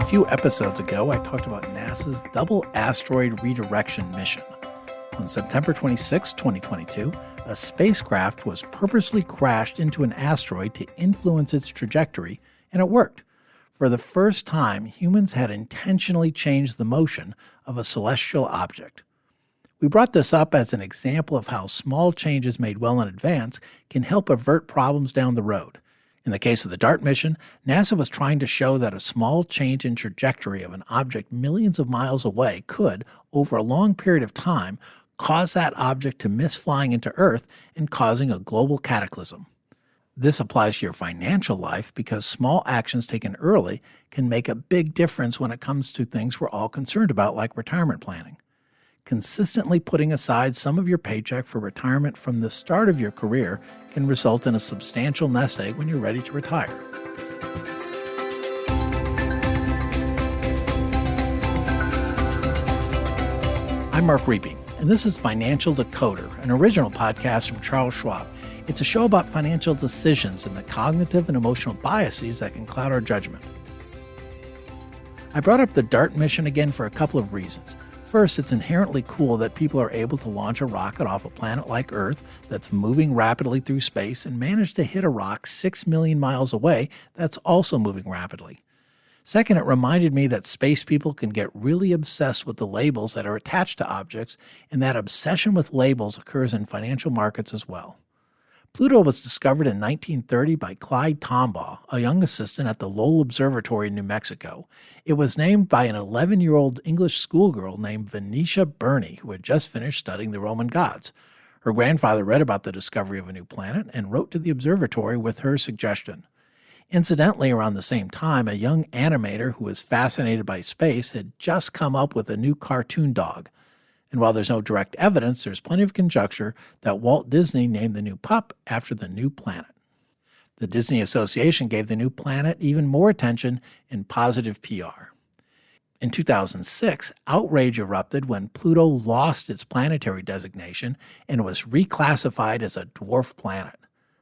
few episodes ago, I talked about NASA's double asteroid redirection mission. On September 26, 2022, a spacecraft was purposely crashed into an asteroid to influence its trajectory, and it worked. For the first time, humans had intentionally changed the motion of a celestial object. We brought this up as an example of how small changes made well in advance can help avert problems down the road. In the case of the DART mission, NASA was trying to show that a small change in trajectory of an object millions of miles away could, over a long period of time, cause that object to miss flying into Earth and causing a global cataclysm. This applies to your financial life because small actions taken early can make a big difference when it comes to things we're all concerned about, like retirement planning. Consistently putting aside some of your paycheck for retirement from the start of your career can result in a substantial nest egg when you're ready to retire. I'm Mark Riepe, and this is Financial Decoder, an original podcast from Charles Schwab. It's a show about financial decisions and the cognitive and emotional biases that can cloud our judgment. I brought up the DART mission again for a couple of reasons. First, it's inherently cool that people are able to launch a rocket off a planet like Earth that's moving rapidly through space and manage to hit a rock 6 million miles away that's also moving rapidly. Second, it reminded me that space people can get really obsessed with the labels that are attached to objects, and that obsession with labels occurs in financial markets as well. Pluto was discovered in 1930 by Clyde Tombaugh, a young assistant at the Lowell Observatory in New Mexico. It was named by an 11-year-old English schoolgirl named Venetia Burney, who had just finished studying the Roman gods. Her grandfather read about the discovery of a new planet and wrote to the observatory with her suggestion. Incidentally, around the same time, a young animator who was fascinated by space had just come up with a new cartoon dog. And while there's no direct evidence, there's plenty of conjecture that Walt Disney named the new pup after the new planet. The Disney Association gave the new planet even more attention and positive PR. In 2006, outrage erupted when Pluto lost its planetary designation and was reclassified as a dwarf planet.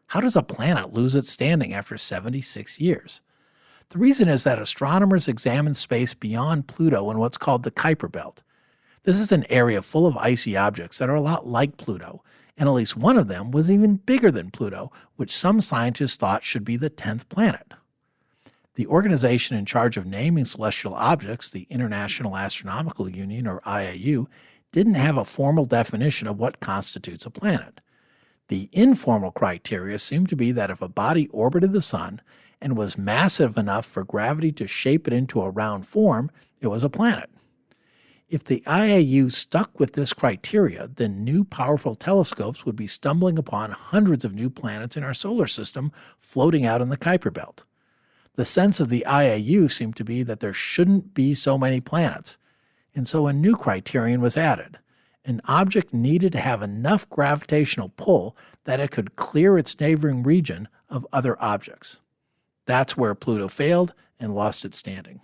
How does a planet lose its standing after 76 years? The reason is that astronomers examine space beyond Pluto in what's called the Kuiper Belt. This is an area full of icy objects that are a lot like Pluto, and at least one of them was even bigger than Pluto, which some scientists thought should be the 10th planet. The organization in charge of naming celestial objects, the International Astronomical Union, or IAU, didn't have a formal definition of what constitutes a planet. The informal criteria seemed to be that if a body orbited the sun and was massive enough for gravity to shape it into a round form, it was a planet. If the IAU stuck with this criteria, then new powerful telescopes would be stumbling upon hundreds of new planets in our solar system floating out in the Kuiper Belt. The sense of the IAU seemed to be that there shouldn't be so many planets, and so a new criterion was added. An object needed to have enough gravitational pull that it could clear its neighboring region of other objects. That's where Pluto failed and lost its standing.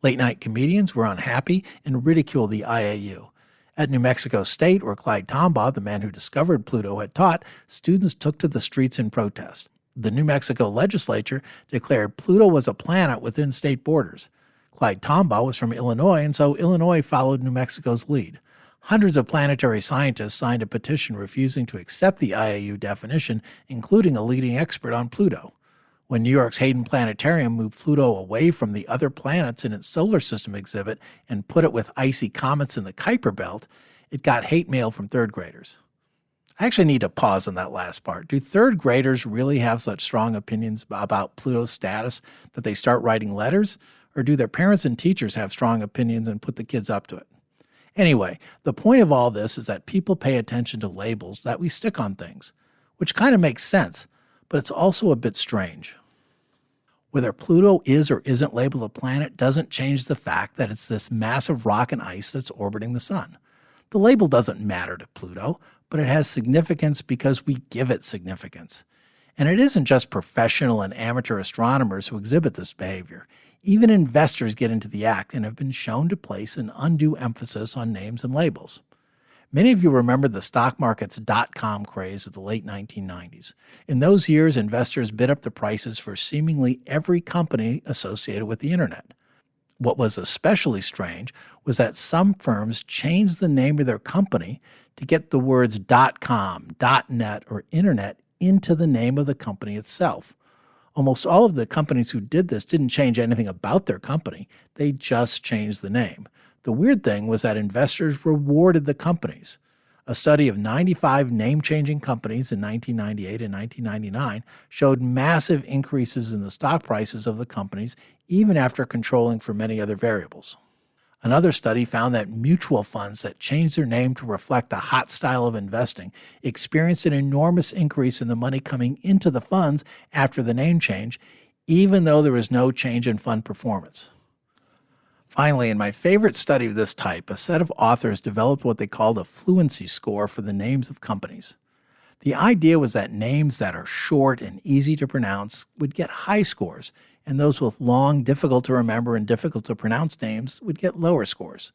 Late-night comedians were unhappy and ridiculed the IAU. At New Mexico State, where Clyde Tombaugh, the man who discovered Pluto, had taught, students took to the streets in protest. The New Mexico legislature declared Pluto was a planet within state borders. Clyde Tombaugh was from Illinois, and so Illinois followed New Mexico's lead. Hundreds of planetary scientists signed a petition refusing to accept the IAU definition, including a leading expert on Pluto. When New York's Hayden Planetarium moved Pluto away from the other planets in its solar system exhibit and put it with icy comets in the Kuiper Belt, it got hate mail from third graders. I actually need to pause on that last part. Do third graders really have such strong opinions about Pluto's status that they start writing letters? Or do their parents and teachers have strong opinions and put the kids up to it? Anyway, the point of all this is that people pay attention to labels that we stick on things, which kind of makes sense, but it's also a bit strange. Whether Pluto is or isn't labeled a planet doesn't change the fact that it's this massive rock and ice that's orbiting the sun. The label doesn't matter to Pluto, but it has significance because we give it significance. And it isn't just professional and amateur astronomers who exhibit this behavior. Even investors get into the act and have been shown to place an undue emphasis on names and labels. Many of you remember the stock market's dot-com craze of the late 1990s. In those years, investors bid up the prices for seemingly every company associated with the internet. What was especially strange was that some firms changed the name of their company to get the words .com, .net, or internet into the name of the company itself. Almost all of the companies who did this didn't change anything about their company, they just changed the name. The weird thing was that investors rewarded the companies. A study of 95 name changing companies in 1998 and 1999 showed massive increases in the stock prices of the companies, even after controlling for many other variables. Another study found that mutual funds that changed their name to reflect a hot style of investing experienced an enormous increase in the money coming into the funds after the name change, even though there was no change in fund performance. Finally, in my favorite study of this type, a set of authors developed what they called a fluency score for the names of companies. The idea was that names that are short and easy to pronounce would get high scores, and those with long, difficult to remember and difficult to pronounce names would get lower scores.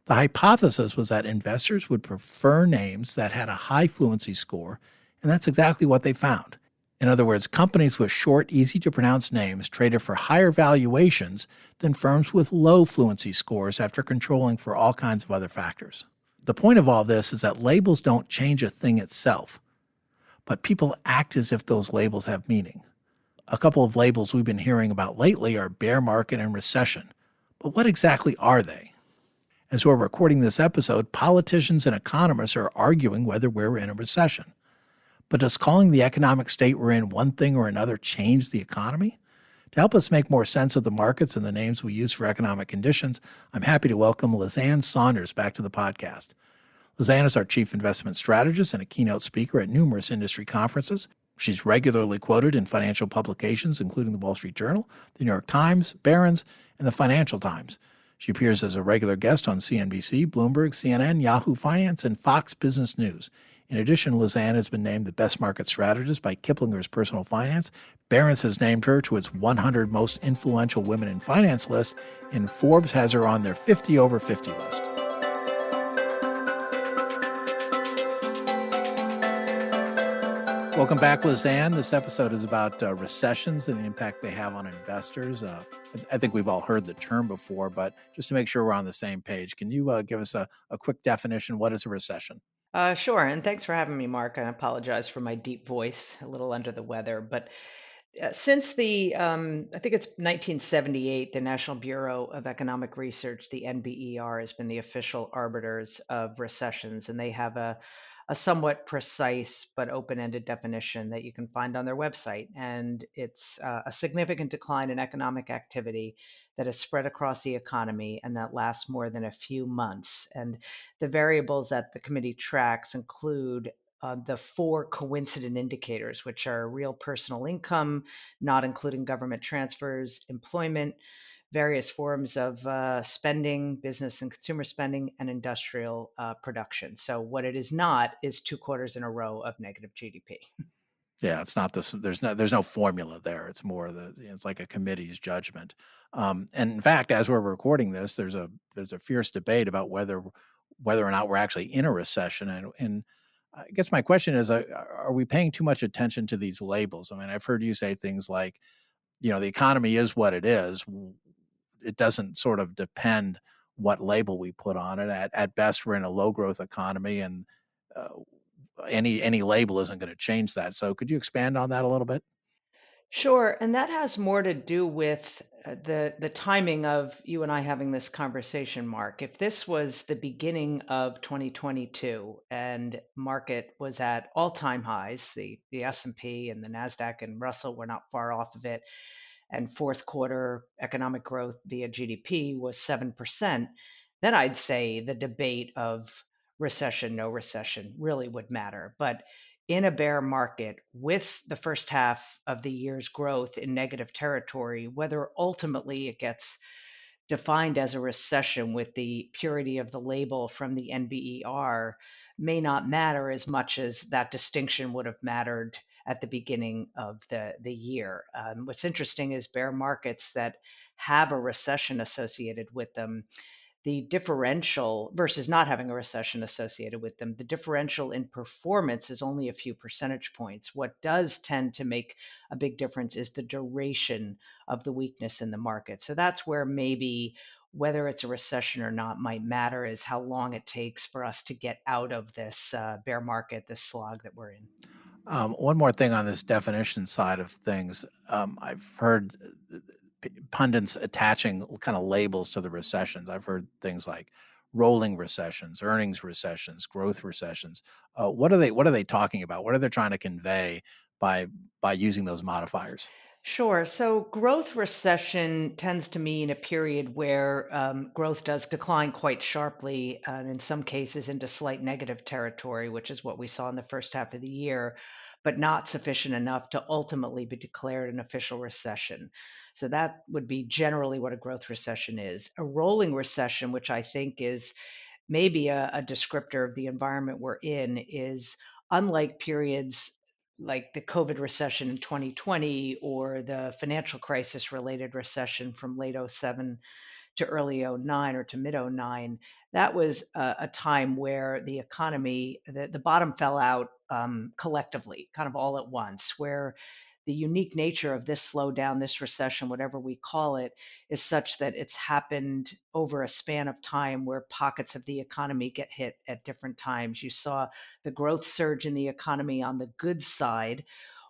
The hypothesis was that investors would prefer names that had a high fluency score, and that's exactly what they found. In other words, companies with short, easy to pronounce names traded for higher valuations than firms with low fluency scores after controlling for all kinds of other factors. The point of all this is that labels don't change a thing itself, but people act as if those labels have meaning. A couple of labels we've been hearing about lately are bear market and recession. But what exactly are they? As we're recording this episode, politicians and economists are arguing whether we're in a recession. But does calling the economic state we're in one thing or another change the economy? To help us make more sense of the markets and the names we use for economic conditions, I'm happy to welcome Ann Sonders back to the podcast. Ann is our chief investment strategist and a keynote speaker at numerous industry conferences. She's regularly quoted in financial publications, including the Wall Street Journal, the New York Times, Barron's, and the Financial Times. She appears as a regular guest on CNBC, Bloomberg, CNN, Yahoo Finance, and Fox Business News. In addition, Ann has been named the best market strategist by Kiplinger's Personal Finance. Barron's has named her to its 100 most influential women in finance list, and Forbes has her on their 50 over 50 list. Welcome back, Ann. This episode is about recessions and the impact they have on investors. I think we've all heard the term before, but just to make sure we're on the same page, can you give us a quick definition? What is a recession? Sure, and thanks for having me, Mark. I apologize for my deep voice, a little under the weather. But since I think it's 1978, the National Bureau of Economic Research, the NBER, has been the official arbiters of recessions, and they have a somewhat precise but open-ended definition that you can find on their website. And it's a significant decline in economic activity that is spread across the economy and that lasts more than a few months. And the variables that the committee tracks include the four coincident indicators, which are real personal income, not including government transfers, employment, various forms of spending, business and consumer spending, and industrial production. So what it is not is 2 quarters in a row of negative GDP. Yeah, it's not this. There's no formula there. It's more it's like a committee's judgment. And in fact, as we're recording this, there's a fierce debate about whether or not we're actually in a recession. And I guess my question is, are we paying too much attention to these labels? I mean, I've heard you say things like, the economy is what it is. It doesn't sort of depend what label we put on it. At best, we're in a low growth economy, and uh, any label isn't going to change that. So could you expand on that a little bit? Sure, and that has more to do with the timing of you and I having this conversation, Mark. If this was the beginning of 2022 and market was at all-time highs, the S&P and the Nasdaq and Russell were not far off of it, and fourth quarter economic growth via GDP was 7%, then I'd say the debate of recession, no recession really would matter. But in a bear market, with the first half of the year's growth in negative territory, whether ultimately it gets defined as a recession with the purity of the label from the NBER may not matter as much as that distinction would have mattered at the beginning of the year. What's interesting is bear markets that have a recession associated with them, the differential versus not having a recession associated with them, the differential in performance is only a few percentage points. What does tend to make a big difference is the duration of the weakness in the market. So that's where maybe whether it's a recession or not might matter, is how long it takes for us to get out of this bear market, this slog that we're in. One more thing on this definition side of things. I've heard pundits attaching kind of labels to the recessions. I've heard things like rolling recessions, earnings recessions, growth recessions. What are they talking about? What are they trying to convey by using those modifiers? Sure. So growth recession tends to mean a period where growth does decline quite sharply, and in some cases into slight negative territory, which is what we saw in the first half of the year, but not sufficient enough to ultimately be declared an official recession. So that would be generally what a growth recession is. A rolling recession, which I think is maybe a descriptor of the environment we're in, is unlike periods like the COVID recession in 2020 or the financial crisis related recession from late '07 to early '09 or to mid '09. That was a time where the economy, the bottom fell out collectively, kind of all at once, where the unique nature of this slowdown, this recession, whatever we call it, is such that it's happened over a span of time where pockets of the economy get hit at different times. You saw the growth surge in the economy on the goods side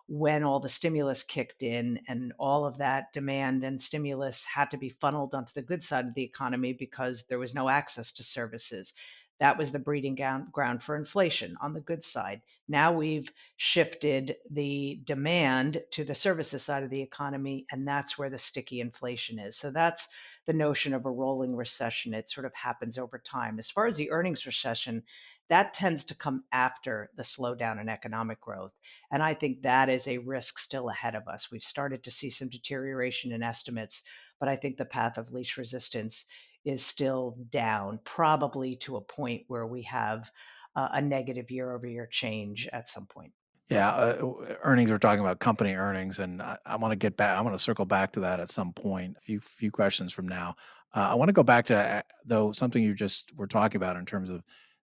when all the stimulus kicked in, and all of that demand and stimulus had to be funneled onto the good side of the economy because there was no access to services. That was the breeding ground for inflation on the good side. Now we've shifted the demand to the services side of the economy, and that's where the sticky inflation is. So that's the notion of a rolling recession. It sort of happens over time. As far as the earnings recession, that tends to come after the slowdown in economic growth. And I think that is a risk still ahead of us. We've started to see some deterioration in estimates, but I think the path of least resistance is still down, probably to a point where we have a negative year over year change at some point. Yeah, earnings. We're talking about company earnings, and I want to get back. I want to circle back to that at some point. A few questions from now. I want to go back to though something you just were talking about in terms of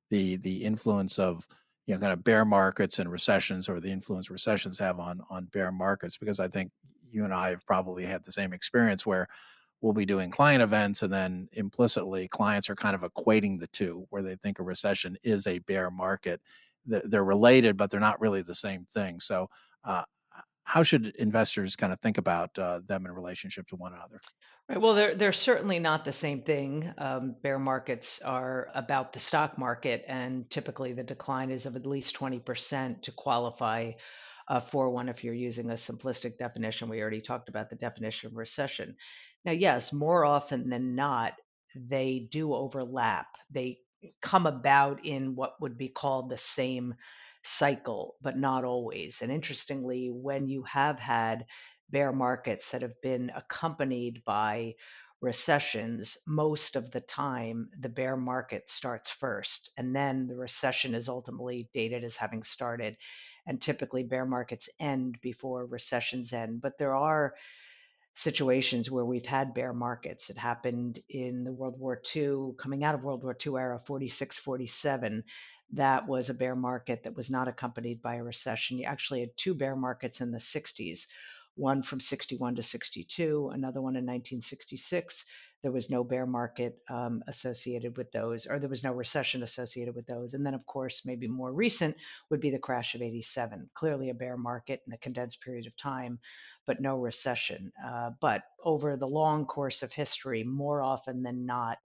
the influence of kind of bear markets and recessions, or the influence recessions have on bear markets. Because I think you and I have probably had the same experience where we'll be doing client events, and then implicitly clients are kind of equating the two, where they think a recession is a bear market. They're related, but they're not really the same thing. So, uh, how should investors kind of think about them in relationship to one another? Right. Well, they're certainly not the same thing. Bear markets are about the stock market, and typically the decline is of at least 20% to qualify for one. If you're using a simplistic definition, we already talked about the definition of recession. Now, yes, more often than not, they do overlap. They come about in what would be called the same cycle, but not always. And interestingly, when you have had bear markets that have been accompanied by recessions, most of the time the bear market starts first, and then the recession is ultimately dated as having started. And typically, bear markets end before recessions end. But there are situations where we've had bear markets. It happened in the World War II, coming out of World War II era, 46, 47. That was a bear market that was not accompanied by a recession. You actually had two bear markets in the 60s, one from 61 to 62, another one in 1966. There was no bear market associated with those, or there was no recession associated with those. And then, of course, maybe more recent would be the crash of '87. Clearly a bear market in a condensed period of time, but no recession. But over the long course of history, more often than not,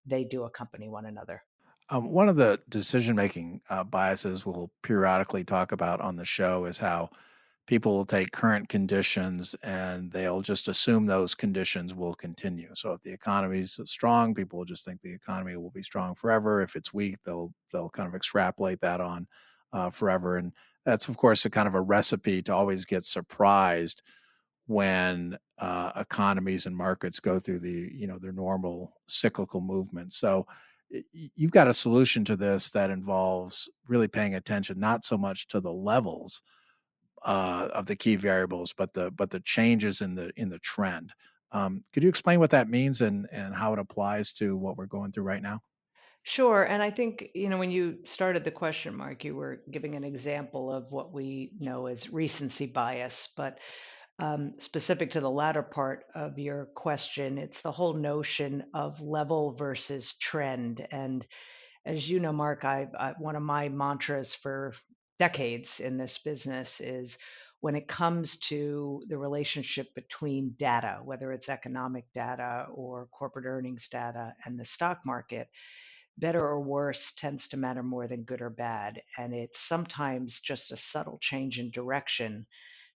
they do accompany one another. One of the decision-making biases we'll periodically talk about on the show is how people will take current conditions and they'll just assume those conditions will continue. So if the economy is strong, people will just think the economy will be strong forever. If it's weak, they'll kind of extrapolate that on forever. And that's of course a kind of a recipe to always get surprised when economies and markets go through their normal cyclical movement. So you've got a solution to this that involves really paying attention not so much to the levels of the key variables, but the changes in the trend. Could you explain what that means and how it applies to what we're going through right now? Sure. And I think, when you started the question, Mark, you were giving an example of what we know as recency bias. But specific to the latter part of your question, it's the whole notion of level versus trend. And as you know, Mark, one of my mantras for decades in this business is when it comes to the relationship between data, whether it's economic data or corporate earnings data and the stock market, better or worse tends to matter more than good or bad. And it's sometimes just a subtle change in direction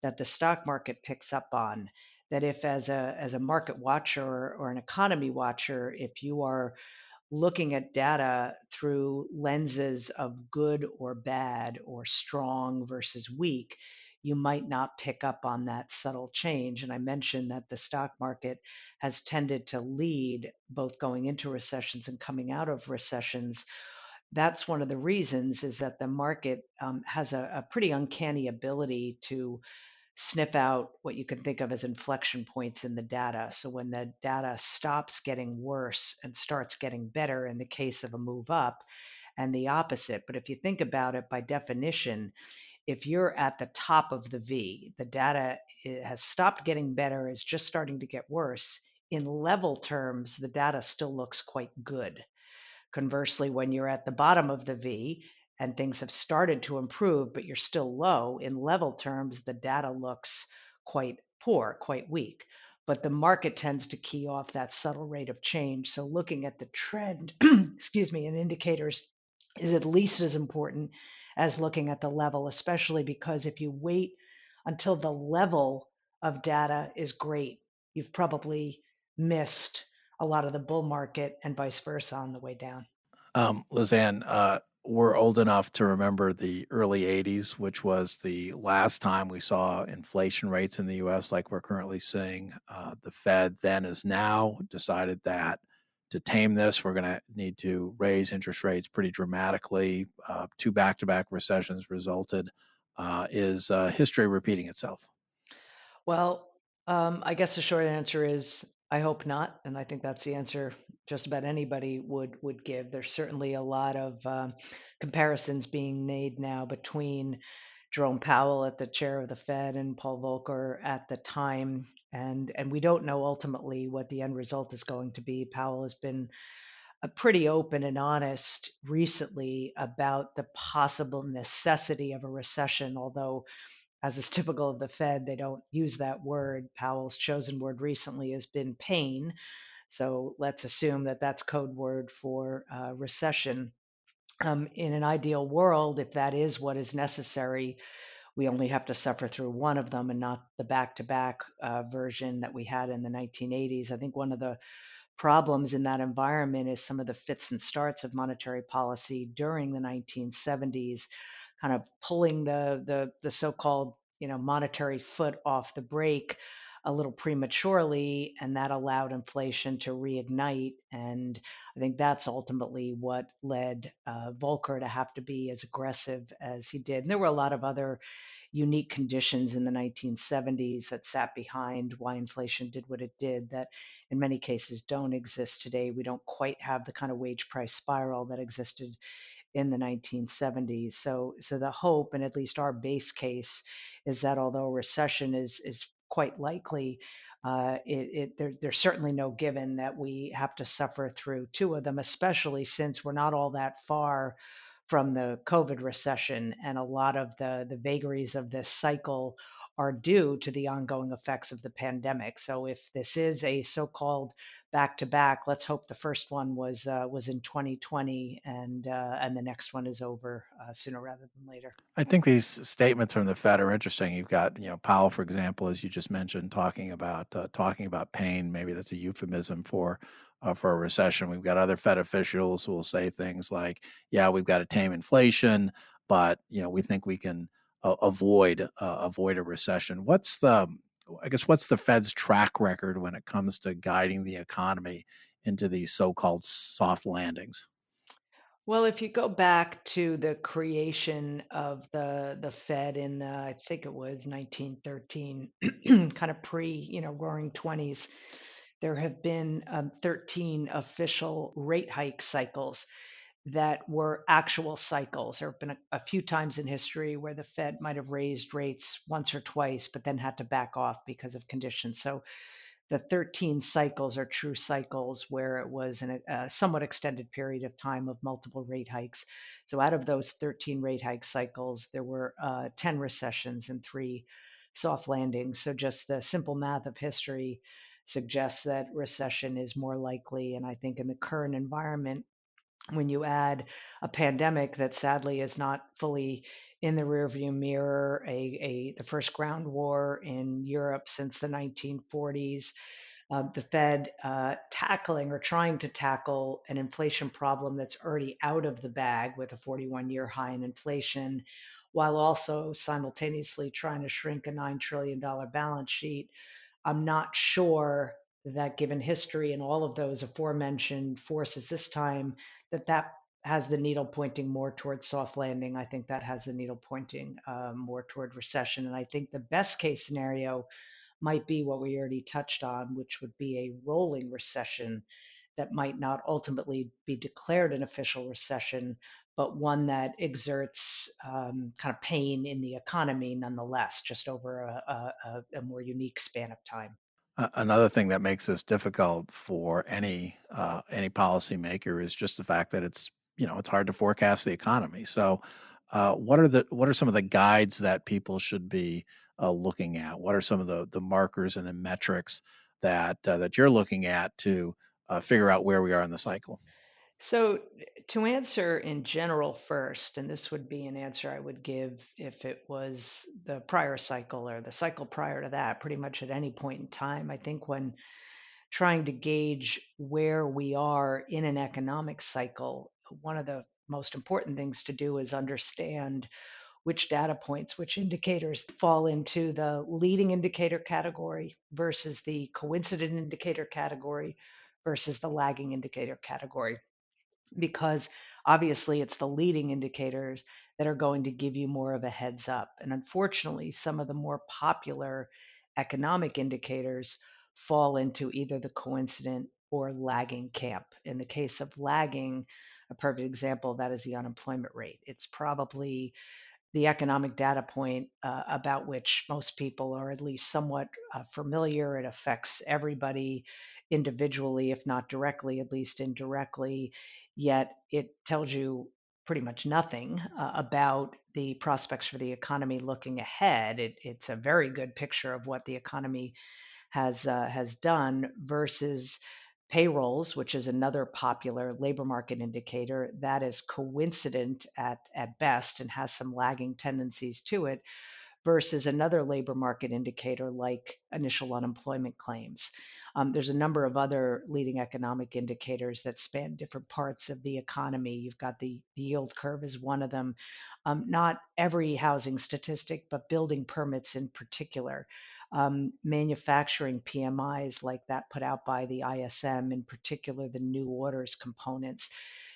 that the stock market picks up on. That if, as a market watcher or an economy watcher, if you are looking at data through lenses of good or bad or strong versus weak, you might not pick up on that subtle change. And I mentioned that the stock market has tended to lead both going into recessions and coming out of recessions. That's one of the reasons is that the market has a pretty uncanny ability to sniff out what you can think of as inflection points in the data. So when the data stops getting worse and starts getting better in the case of a move up, and the opposite. But if you think about it by definition, if you're at the top of the V, the data has stopped getting better, is just starting to get worse. In level terms, the data still looks quite good. Conversely, when you're at the bottom of the V and things have started to improve, but you're still low, in level terms, the data looks quite poor, quite weak. But the market tends to key off that subtle rate of change. So looking at the trend, excuse me, and indicators is at least as important as looking at the level, especially because if you wait until the level of data is great, you've probably missed a lot of the bull market and vice versa on the way down. Lizanne, we're old enough to remember the early 80s, which was the last time we saw inflation rates in the US like we're currently seeing. The Fed then as now decided that to tame this, we're going to need to raise interest rates pretty dramatically. Two back to back recessions resulted. Is history repeating itself? Well, I guess the short answer is I hope not, and I think that's the answer just about anybody would give. There's certainly a lot of comparisons being made now between Jerome Powell at the chair of the Fed and Paul Volcker at the time, and we don't know ultimately what the end result is going to be. Powell has been pretty open and honest recently about the possible necessity of a recession, although as is typical of the Fed, they don't use that word. Powell's chosen word recently has been pain. So let's assume that that's code word for recession. In an ideal world, if that is what is necessary, we only have to suffer through one of them and not the back to back version that we had in the 1980s. I think one of the problems in that environment is some of the fits and starts of monetary policy during the 1970s, kind of pulling the so-called monetary foot off the brake a little prematurely, and that allowed inflation to reignite. And I think that's ultimately what led Volcker to have to be as aggressive as he did. And there were a lot of other unique conditions in the 1970s that sat behind why inflation did what it did that in many cases don't exist today. We don't quite have the kind of wage price spiral that existed in the 1970s. So the hope, and at least our base case, is that although recession is quite likely, there's certainly no given that we have to suffer through two of them, especially since we're not all that far from the COVID recession, and a lot of the vagaries of this cycle are due to the ongoing effects of the pandemic. So if this is a so-called back to back, let's hope the first one was in 2020, and the next one is over sooner rather than later. I think these statements from the Fed are interesting. You've got, Powell, for example, as you just mentioned, talking about pain. Maybe that's a euphemism for a recession. We've got other Fed officials who will say things like, "Yeah, we've got to tame inflation, but we think we can avoid a recession." What's the Fed's track record when it comes to guiding the economy into these so-called soft landings? Well, if you go back to the creation of the Fed in the, I think it was 1913, kind of pre, Roaring Twenties, there have been 13 official rate hike cycles that were actual cycles. There have been a few times in history where the Fed might have raised rates once or twice, but then had to back off because of conditions. So the 13 cycles are true cycles where it was in a somewhat extended period of time of multiple rate hikes. So out of those 13 rate hike cycles, there were 10 recessions and three soft landings. So just the simple math of history suggests that recession is more likely. And I think in the current environment, when you add a pandemic that sadly is not fully in the rearview mirror, the first ground war in Europe since the 1940s, the Fed tackling or trying to tackle an inflation problem that's already out of the bag with a 41-year high in inflation, while also simultaneously trying to shrink a $9 trillion balance sheet. I'm not sure that given history and all of those aforementioned forces this time, that has the needle pointing more towards soft landing. I think that has the needle pointing more toward recession. And I think the best case scenario might be what we already touched on, which would be a rolling recession that might not ultimately be declared an official recession, but one that exerts kind of pain in the economy nonetheless, just over a more unique span of time. Another thing that makes this difficult for any policymaker is just the fact that it's hard to forecast the economy. So, what are some of the guides that people should be looking at? What are some of the markers and the metrics that you're looking at to figure out where we are in the cycle? So, to answer in general first, and this would be an answer I would give if it was the prior cycle or the cycle prior to that, pretty much at any point in time. I think when trying to gauge where we are in an economic cycle, one of the most important things to do is understand which data points, which indicators fall into the leading indicator category versus the coincident indicator category versus the lagging indicator category, because obviously it's the leading indicators that are going to give you more of a heads up. And unfortunately, some of the more popular economic indicators fall into either the coincident or lagging camp. In the case of lagging, a perfect example of that is the unemployment rate. It's probably the economic data point about which most people are at least somewhat familiar. It affects everybody individually, if not directly, at least indirectly. Yet it tells you pretty much nothing about the prospects for the economy looking ahead. It's a very good picture of what the economy has done versus payrolls, which is another popular labor market indicator that is coincident at best and has some lagging tendencies to it, versus another labor market indicator like initial unemployment claims. There's a number of other leading economic indicators that span different parts of the economy. You've got the yield curve is one of them. Not every housing statistic, but building permits in particular. Manufacturing PMIs like that put out by the ISM, in particular the new orders components.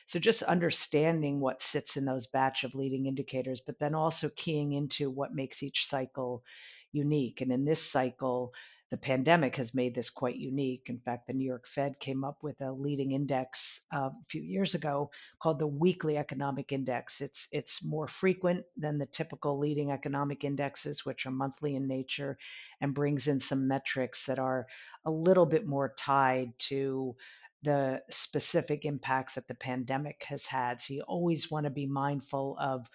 So just understanding what sits in those batch of leading indicators, but then also keying into what makes each cycle unique. And in this cycle, the pandemic has made this quite unique. In fact, the New York Fed came up with a leading index a few years ago called the Weekly Economic Index. It's more frequent than the typical leading economic indexes, which are monthly in nature, and brings in some metrics that are a little bit more tied to the specific impacts that the pandemic has had. So you always want to be mindful of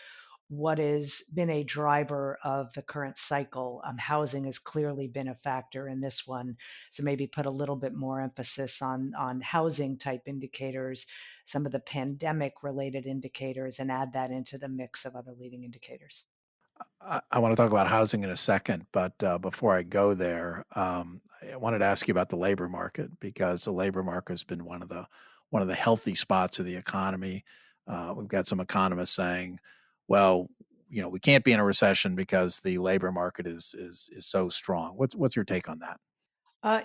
what has been a driver of the current cycle. Housing has clearly been a factor in this one. So maybe put a little bit more emphasis on housing type indicators, some of the pandemic related indicators, and add that into the mix of other leading indicators. I want to talk about housing in a second, but before I go there, I wanted to ask you about the labor market because the labor market has been one of the healthy spots of the economy. We've got some economists saying, "Well, we can't be in a recession because the labor market is so strong." What's your take on that?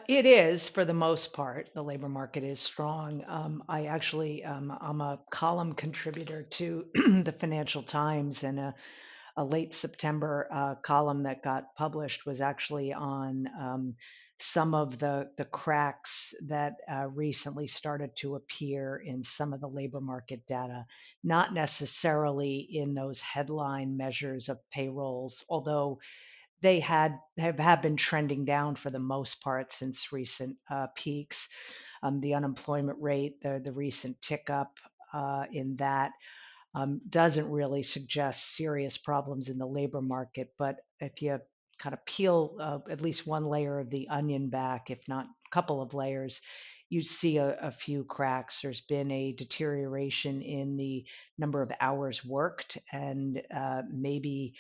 It is for the most part. The labor market is strong. I actually, I'm a column contributor to the Financial Times, and a late September column that got published was actually on some of the cracks that recently started to appear in some of the labor market data, not necessarily in those headline measures of payrolls, although they have been trending down for the most part since recent peaks. The unemployment rate, the recent tick up in that doesn't really suggest serious problems in the labor market. But if you kind of peel at least one layer of the onion back, if not a couple of layers, you see a few cracks. There's been a deterioration in the number of hours worked, and maybe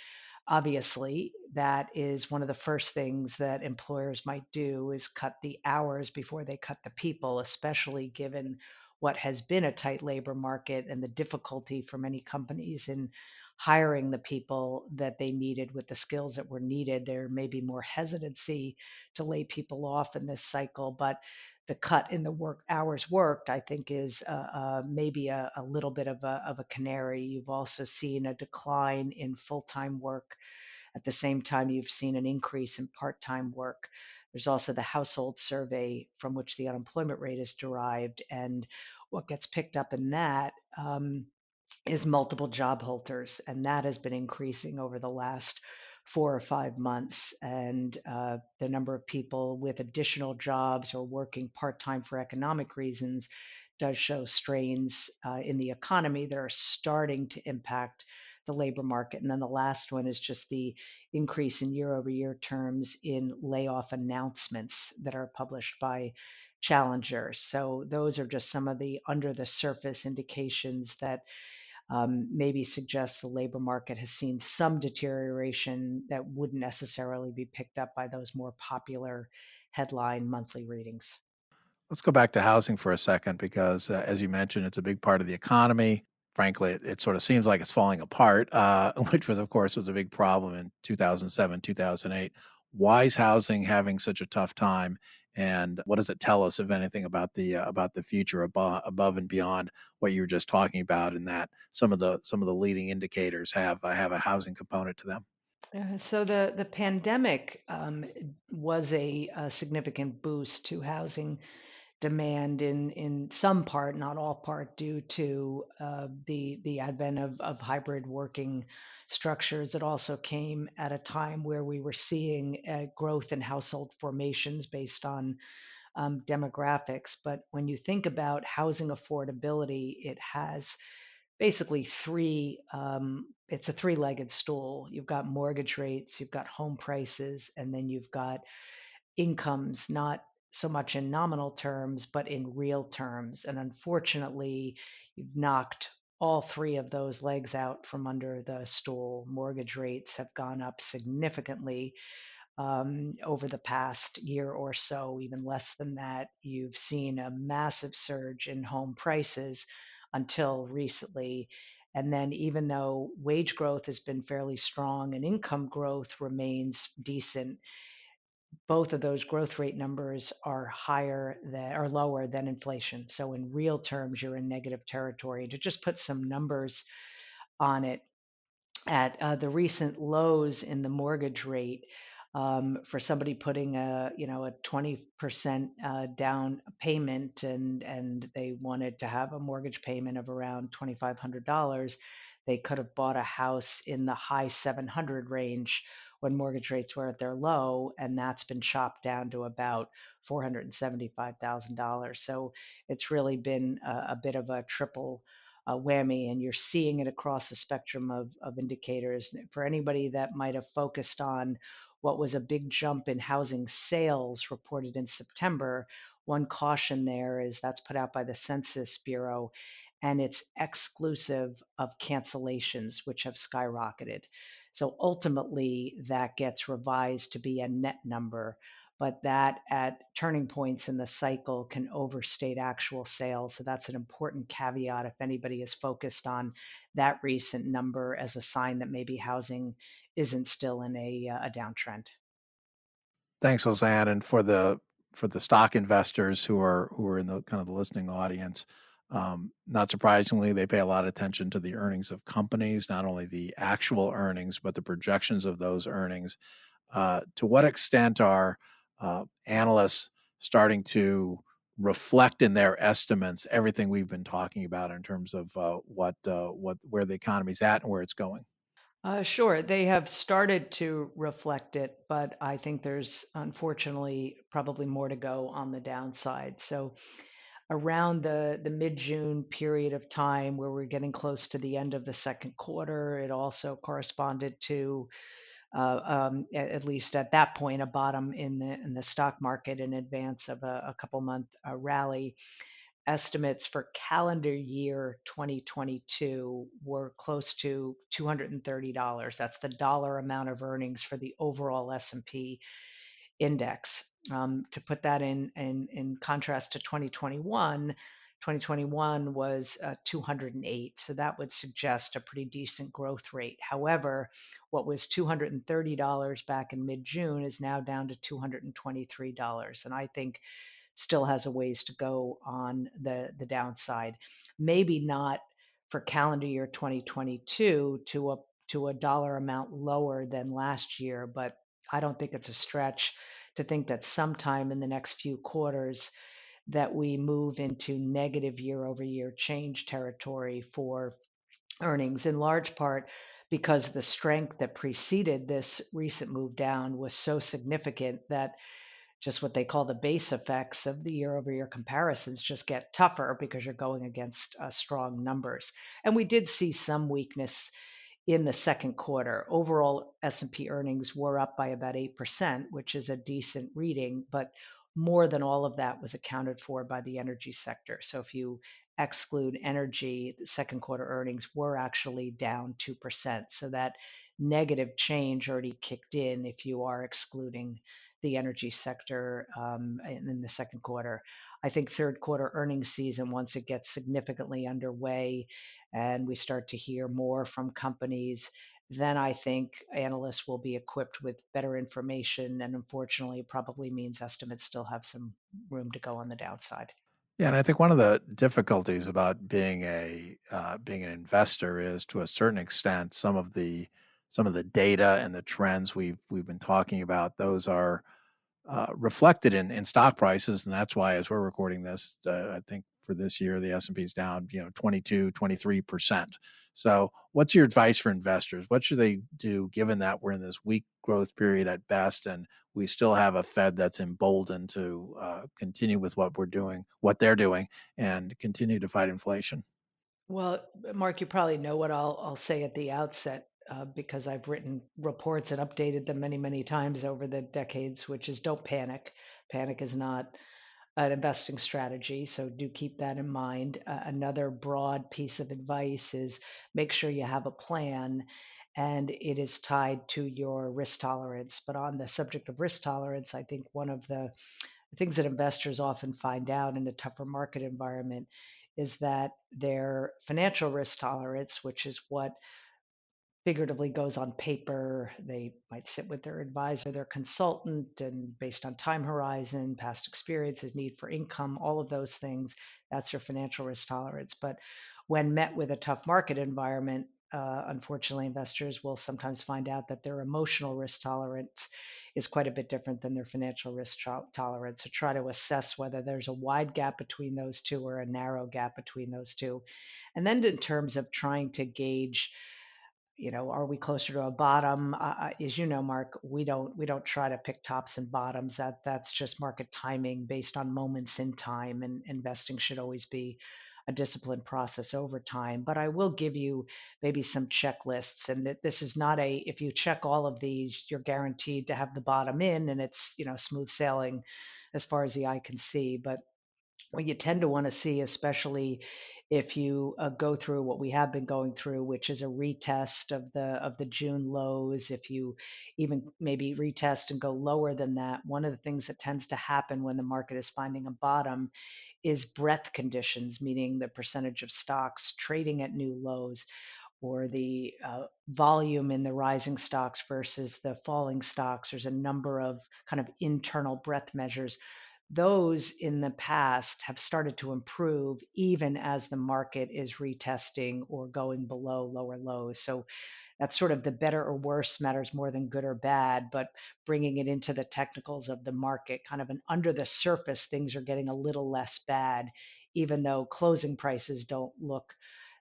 obviously that is one of the first things that employers might do is cut the hours before they cut the people, especially given what has been a tight labor market and the difficulty for many companies in hiring the people that they needed with the skills that were needed. There may be more hesitancy to lay people off in this cycle, but the cut in the work hours worked, I think, is maybe a little bit of a canary. You've also seen a decline in full-time work. At the same time, you've seen an increase in part-time work. There's also the household survey from which the unemployment rate is derived, and what gets picked up in that is multiple job holders, and that has been increasing over the last 4 or 5 months. And the number of people with additional jobs or working part time for economic reasons does show strains in the economy that are starting to impact the labor market. And then the last one is just the increase in year over year terms in layoff announcements that are published by Challenger. So those are just some of the under the surface indications that maybe suggests the labor market has seen some deterioration that wouldn't necessarily be picked up by those more popular headline monthly readings. Let's go back to housing for a second because, as you mentioned, it's a big part of the economy. Frankly, it sort of seems like it's falling apart, which was, of course, was a big problem in 2007, 2008. Why is housing having such a tough time? And what does it tell us, if anything, about the future above and beyond what you were just talking about? In that some of the leading indicators have a housing component to them. So the pandemic was a significant boost to housing demand in some part, not all part, due to the advent of hybrid working structures. It also came at a time where we were seeing growth in household formations based on demographics. But when you think about housing affordability, it has basically three. It's a three-legged stool. You've got mortgage rates, you've got home prices, and then you've got incomes, not so much in nominal terms, but in real terms. And unfortunately, you've knocked all three of those legs out from under the stool. Mortgage rates have gone up significantly over the past year or so, even less than that. You've seen a massive surge in home prices until recently. And then, even though wage growth has been fairly strong and income growth remains decent, both of those growth rate numbers are higher than or lower than inflation. So in real terms, you're in negative territory. To just put some numbers on it, at the recent lows in the mortgage rate, for somebody putting a 20% down payment, and they wanted to have a mortgage payment of around $2,500, they could have bought a house in the high 700 range when mortgage rates were at their low, and that's been chopped down to about $475,000. So it's really been a bit of a triple whammy, and you're seeing it across the spectrum of indicators. For anybody that might have focused on what was a big jump in housing sales reported in September, one caution there is that's put out by the Census Bureau, and it's exclusive of cancellations, which have skyrocketed. So ultimately, that gets revised to be a net number, but that at turning points in the cycle can overstate actual sales. So that's an important caveat if anybody is focused on that recent number as a sign that maybe housing isn't still in a downtrend. Thanks, Lizanne. And for the for the stock investors who are in the kind of the listening audience, not surprisingly, they pay a lot of attention to the earnings of companies, not only the actual earnings but the projections of those earnings. To what extent are analysts starting to reflect in their estimates everything we've been talking about in terms of what where the economy's at and where it's going? Sure, they have started to reflect it, but I think there's unfortunately probably more to go on the downside. So around the mid-June period of time where we're getting close to the end of the second quarter, it also corresponded to at least at that point, a bottom in the stock market in advance of a couple month rally. Estimates for calendar year 2022 were close to $230. That's the dollar amount of earnings for the overall S&P index. To put that in contrast to 2021, 2021 was 208. So that would suggest a pretty decent growth rate. However, what was $230 back in mid June is now down to $223. And I think still has a ways to go on the downside. Maybe not for calendar year 2022 to a dollar amount lower than last year, but I don't think it's a stretch to think that sometime in the next few quarters that we move into negative year over year change territory for earnings, in large part because the strength that preceded this recent move down was so significant that just what they call the base effects of the year over year comparisons just get tougher because you're going against strong numbers. And we did see some weakness in the second quarter. Overall, S&P earnings were up by about 8%, which is a decent reading, but more than all of that was accounted for by the energy sector. So if you exclude energy, the second quarter earnings were actually down 2%. So that negative change already kicked in if you are excluding the energy sector in the second quarter. I think third quarter earnings season, once it gets significantly underway, and we start to hear more from companies, then I think analysts will be equipped with better information. And unfortunately, it probably means estimates still have some room to go on the downside. Yeah, and I think one of the difficulties about being an investor is, to a certain extent, some of the data and the trends we've been talking about. Those are reflected in stock prices, and that's why, as we're recording this, I think for this year the S&P is down 22-23%. So what's your advice for investors? What should they do given that we're in this weak growth period at best, and we still have a Fed that's emboldened to continue with what they're doing, and continue to fight inflation? Well, Mark, you probably know what I'll say at the outset because I've written reports and updated them many, many times over the decades, which is don't panic. Panic is not an investing strategy, so do keep that in mind. Another broad piece of advice is make sure you have a plan and it is tied to your risk tolerance. But on the subject of risk tolerance, I think one of the things that investors often find out in a tougher market environment is that their financial risk tolerance, which is what figuratively goes on paper. They might sit with their advisor, their consultant, and based on time horizon, past experiences, need for income, all of those things, that's your financial risk tolerance. But when met with a tough market environment, unfortunately, investors will sometimes find out that their emotional risk tolerance is quite a bit different than their financial risk tolerance. So try to assess whether there's a wide gap between those two or a narrow gap between those two. And then in terms of trying to gauge, are we closer to a bottom? As you know, Mark, we don't try to pick tops and bottoms. That's just market timing based on moments in time, and investing should always be a disciplined process over time. But I will give you maybe some checklists, and that this is not a if you check all of these, you're guaranteed to have the bottom in, and it's smooth sailing as far as the eye can see. But what you tend to want to see, especially if you go through what we have been going through, which is a retest of the June lows. If you even maybe retest and go lower than that, one of the things that tends to happen when the market is finding a bottom is breadth conditions, meaning the percentage of stocks trading at new lows, or the volume in the rising stocks versus the falling stocks. There's a number of kind of internal breadth measures. those in the past have started to improve even as the market is retesting or going below lower lows. So that's sort of the better or worse matters more than good or bad, but bringing it into the technicals of the market, kind of an under the surface, things are getting a little less bad, even though closing prices don't look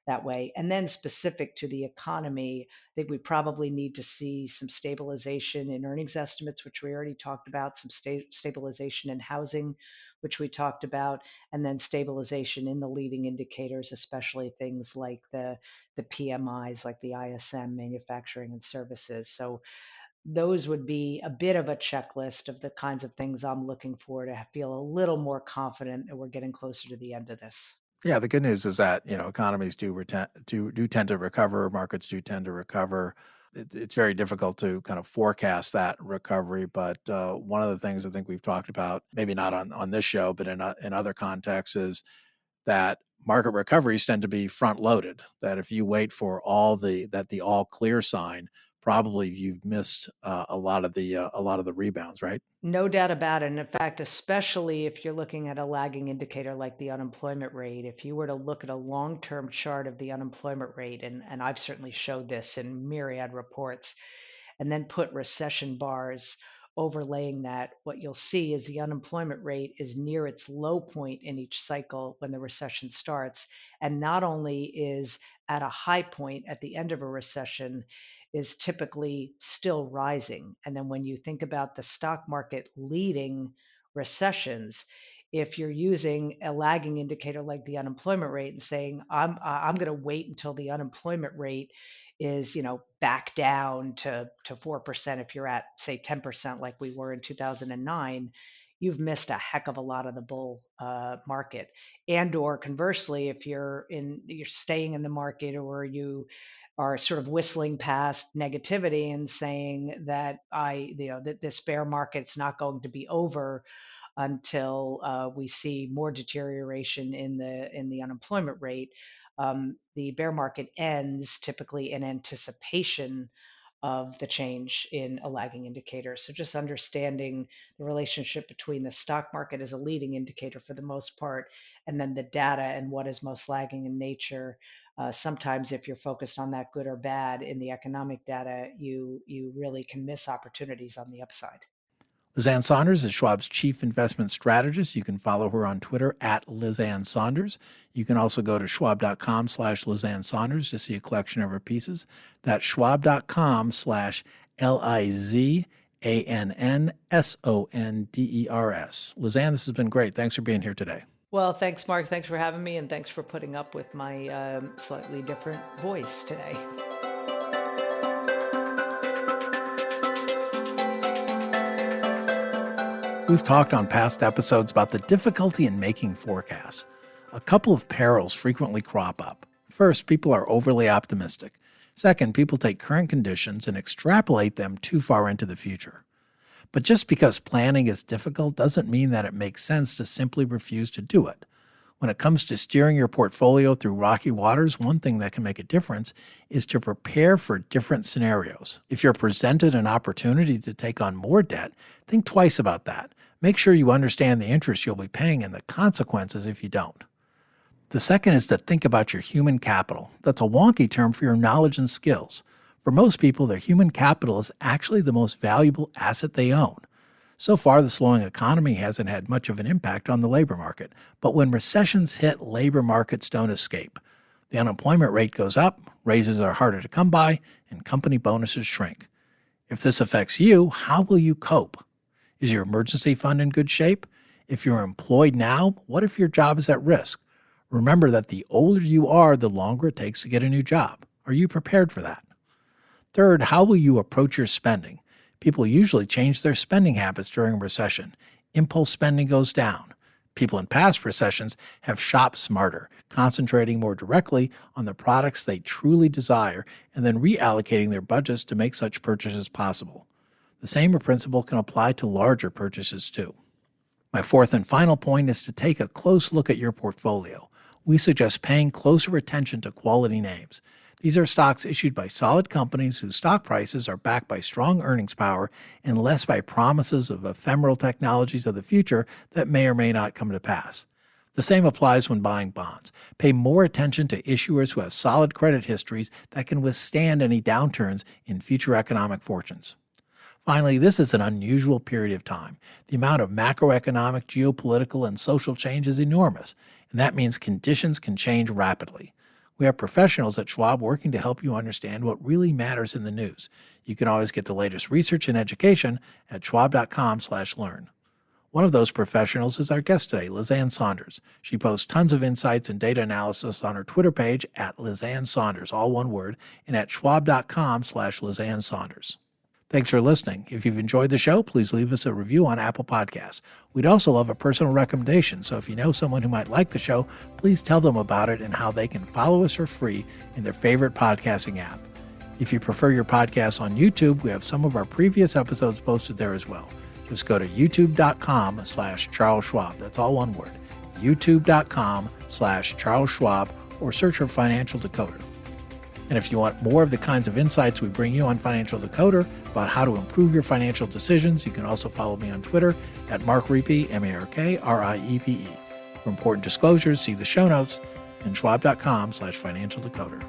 that way. And then specific to the economy, I think we probably need to see some stabilization in earnings estimates, which we already talked about, some stabilization in housing, which we talked about, and then stabilization in the leading indicators, especially things like the PMIs, like the ISM, manufacturing and services. So those would be a bit of a checklist of the kinds of things I'm looking for to feel a little more confident that we're getting closer to the end of this. Yeah, the good news is that, economies do tend to recover, markets do tend to recover. It's very difficult to kind of forecast that recovery, but one of the things I think we've talked about, maybe not on this show, but in other contexts, is that market recoveries tend to be front loaded. That if you wait for the all clear sign, probably you've missed a lot of the rebounds, right? No doubt about it. And in fact, especially if you're looking at a lagging indicator like the unemployment rate, if you were to look at a long term chart of the unemployment rate, and I've certainly showed this in myriad reports, and then put recession bars overlaying that, what you'll see is the unemployment rate is near its low point in each cycle when the recession starts. And not only is at a high point at the end of a recession, is typically still rising. And then when you think about the stock market leading recessions, if you're using a lagging indicator like the unemployment rate and saying I'm going to wait until the unemployment rate is back down to 4%, if you're at say 10% like we were in 2009, you've missed a heck of a lot of the bull market. And or conversely, if you're staying in the market, or you are sort of whistling past negativity and saying that that this bear market's not going to be over until we see more deterioration in the unemployment rate. The bear market ends typically in anticipation of the change in a lagging indicator. So just understanding the relationship between the stock market as a leading indicator for the most part, and then the data and what is most lagging in nature. Sometimes if you're focused on that good or bad in the economic data, you really can miss opportunities on the upside. Ann Sonders is Schwab's chief investment strategist. You can follow her on Twitter at Ann Sonders. You can also go to schwab.com/Ann Sonders to see a collection of her pieces. That's schwab.com/LIZANNSONDERS. Ann, this has been great. Thanks for being here today. Well, thanks, Mark. Thanks for having me, and thanks for putting up with my slightly different voice today. We've talked on past episodes about the difficulty in making forecasts. A couple of perils frequently crop up. First, people are overly optimistic. Second, people take current conditions and extrapolate them too far into the future. But just because planning is difficult doesn't mean that it makes sense to simply refuse to do it. When it comes to steering your portfolio through rocky waters, one thing that can make a difference is to prepare for different scenarios. If you're presented an opportunity to take on more debt, think twice about that. Make sure you understand the interest you'll be paying and the consequences if you don't. The second is to think about your human capital. That's a wonky term for your knowledge and skills. For most people, their human capital is actually the most valuable asset they own. So far, the slowing economy hasn't had much of an impact on the labor market, but when recessions hit, labor markets don't escape. The unemployment rate goes up, raises are harder to come by, and company bonuses shrink. If this affects you, how will you cope? Is your emergency fund in good shape? If you're employed now, what if your job is at risk? Remember that the older you are, the longer it takes to get a new job. Are you prepared for that? Third, how will you approach your spending? People usually change their spending habits during a recession. Impulse spending goes down. People in past recessions have shopped smarter, concentrating more directly on the products they truly desire and then reallocating their budgets to make such purchases possible. The same principle can apply to larger purchases too. My fourth and final point is to take a close look at your portfolio. We suggest paying closer attention to quality names. These are stocks issued by solid companies whose stock prices are backed by strong earnings power and less by promises of ephemeral technologies of the future that may or may not come to pass. The same applies when buying bonds. Pay more attention to issuers who have solid credit histories that can withstand any downturns in future economic fortunes. Finally, this is an unusual period of time. The amount of macroeconomic, geopolitical, and social change is enormous, and that means conditions can change rapidly. We have professionals at Schwab working to help you understand what really matters in the news. You can always get the latest research and education at schwab.com/learn. One of those professionals is our guest today, Ann Sonders. She posts tons of insights and data analysis on her Twitter page at Ann Sonders, all one word, and at schwab.com/Ann Sonders. Thanks for listening. If you've enjoyed the show, please leave us a review on Apple Podcasts. We'd also love a personal recommendation, so if you know someone who might like the show, please tell them about it and how they can follow us for free in their favorite podcasting app. If you prefer your podcasts on YouTube, we have some of our previous episodes posted there as well. Just go to youtube.com/Charles Schwab. That's all one word. youtube.com/Charles Schwab, or search for Financial Decoder. And if you want more of the kinds of insights we bring you on Financial Decoder about how to improve your financial decisions, you can also follow me on Twitter at Mark Riepe, MarkRiepe. For important disclosures, see the show notes and schwab.com/Financial Decoder.